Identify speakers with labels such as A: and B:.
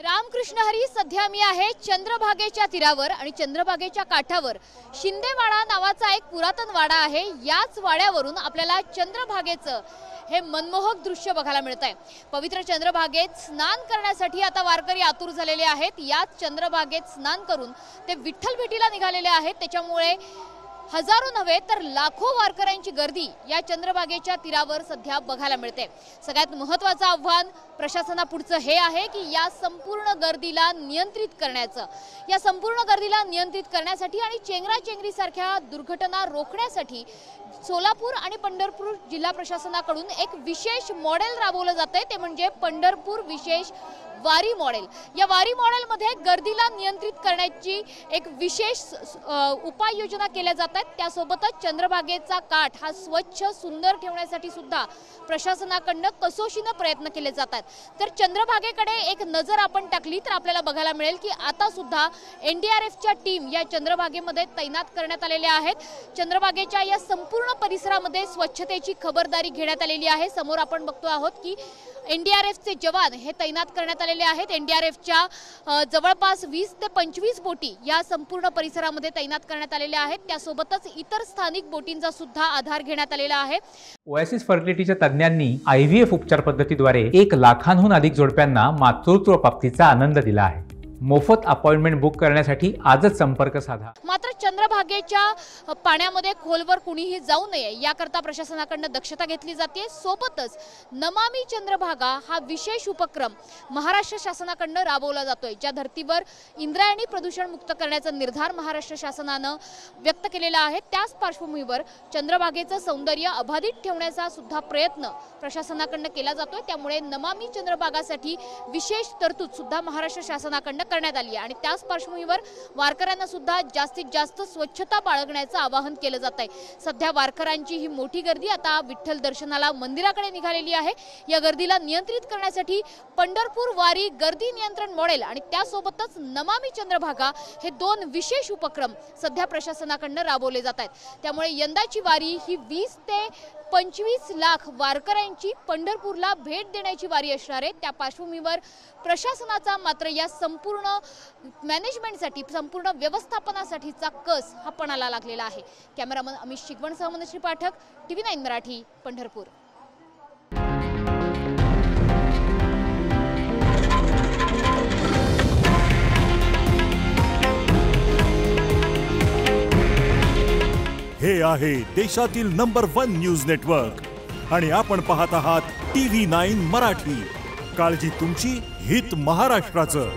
A: रामकृष्ण हरी, सध्या मी आहे चंद्रभागेच्या तीरावर आणि चंद्रभागेच्या काठावर शिंदेवाडा नावाचा एक पुरातन वाडा आहे। याच वाड्यावरून आपल्याला चंद्रभागेचं हे मनमोहक दृश्य बघायला मिळतंय। पवित्र चंद्रभागेत स्नान करण्यासाठी आता वारकरी आतुर झालेले आहेत। याच चंद्रभागेत स्नान करून ते विठ्ठल भेटीला निघालेले आहेत। त्याच्यामुळे हजारो नव्हे तर लाखो वारकऱ्यांची गर्दी या चंद्रभागेच्या तीरावर सध्या बघायला मिळते। सगळ्यात महत्त्वाचं आव्हान प्रशासनापुढचं हे आहे की या संपूर्ण गर्दीला नियंत्रित करण्यासाठी आणि चेंगराचेंगरीसारख्या दुर्घटना रोखण्यासाठी सोलापूर आणि पंढरपूर जिल्हा प्रशासनाकडून एक विशेष मॉडेल राबवलं जातंय, ते म्हणजे पंढरपूर विशेष वारी मॉडेल। या वारी मॉडेल मध्ये गर्दीला नियंत्रित करण्याची एक विशेष उपाययोजना केल्या जातात। त्यासोबतच चंद्रभागेचा काठ हा स्वच्छ सुंदर ठेवण्यासाठी सुद्धा प्रशासनाकडून कसोशीने प्रयत्न केले जातात। तर चंद्रभागेकडे एक नजर आपण टाकली तर आपल्याला बघायला मिळेल की आता सुद्धा एनडीआरएफच्या टीम या चंद्रभागेमध्ये तैनात करण्यात आलेल्या आहेत। चंद्रभागेच्या या संपूर्ण परिसरामध्ये स्वच्छतेची खबरदारी घेण्यात आलेली आहे। समोर आपण बघतो आहोत की एनडीआरएफचे जवान हे तैनात करण्यात आलेले आहेत। एनडीआरएफच्या जवळपास 20 ते 25 बोटी या संपूर्ण परिसरामध्ये तैनात करण्यात आलेल्या आहेत। त्यासोबतच इतर स्थानिक बोटींचा सुद्धा आधार घेण्यात आलेला आहे।
B: ओएसिस फर्टिलिटीच्या तज्ञांनी आयव्हीएफ उपचार पद्धतीद्वारे 1 लाखांहून अधिक जोडप्यांना मातृत्व प्राप्तीचा आनंद दिला आहे। मोफत अपॉइंटमेंट बुक करण्यासाठी आजच संपर्क साधा।
A: मात्र चंद्रभागेच्या पाण्यामध्ये खोलवर कुणीही जाऊ नये याकरता प्रशासनाकडून दक्षता घेतली जाते। सोबतच नमामि चंद्रभागा हा विशेष उपक्रम महाराष्ट्र शासनाकडून राबवला जातोय। ज्या धर्तीवर इंद्रायणी प्रदूषण मुक्त करण्याचा निर्धार महाराष्ट्र शासनाने व्यक्त केलेला आहे, त्याच पार्श्वभूमीवर चंद्रभागेचं सौंदर्य अबाधित ठेवण्याचा सुद्धा प्रयत्न प्रशासनाकडून केला जातोय। त्यामुळे नमामि चंद्रभागासाठी विशेष तरतूद सुद्धा महाराष्ट्र शासनाकडून करण्यात आली आणि त्याच पार्श्वभूमीवर वारकऱ्यांना सुद्धा जास्तीत जास्त स्वच्छता बाळगण्याचं आवाहन केलं जात आहे। सध्या वारकऱ्यांची ही मोठी गर्दी आता विठ्ठल दर्शनाला मंदिराकडे निघालेली आहे। या गर्दीला नियंत्रित करण्यासाठी पंढरपूर वारी गर्दी नियंत्रण मॉडेल आणि त्यासोबतच नमामि चंद्रभागा हे 2 विशेष उपक्रम सध्या प्रशासनाकडून राबवले जात आहेत। त्यामुळे यंदाची वारी ही 20 ते 25 लाख वारकऱ्यांची पंढरपूरला भेट देण्याची वारी असणार आहे। त्या पार्श्वभूमीवर प्रशासनाचा मात्र या संपूर्ण मॅनेजमेंटसाठी, संपूर्ण व्यवस्थापनासाठीचा कस हा पणाला लागलेला आहे। कॅमेरामन अमित शिगवणसह मनश्री पाठक, TV9 मराठी, पंढरपूर।
C: हे आहे देशातील नंबर 1 न्यूज नेटवर्क आणि आपण पाहत आहात TV9 मराठी। काळजी तुमची, हित महाराष्ट्राचं।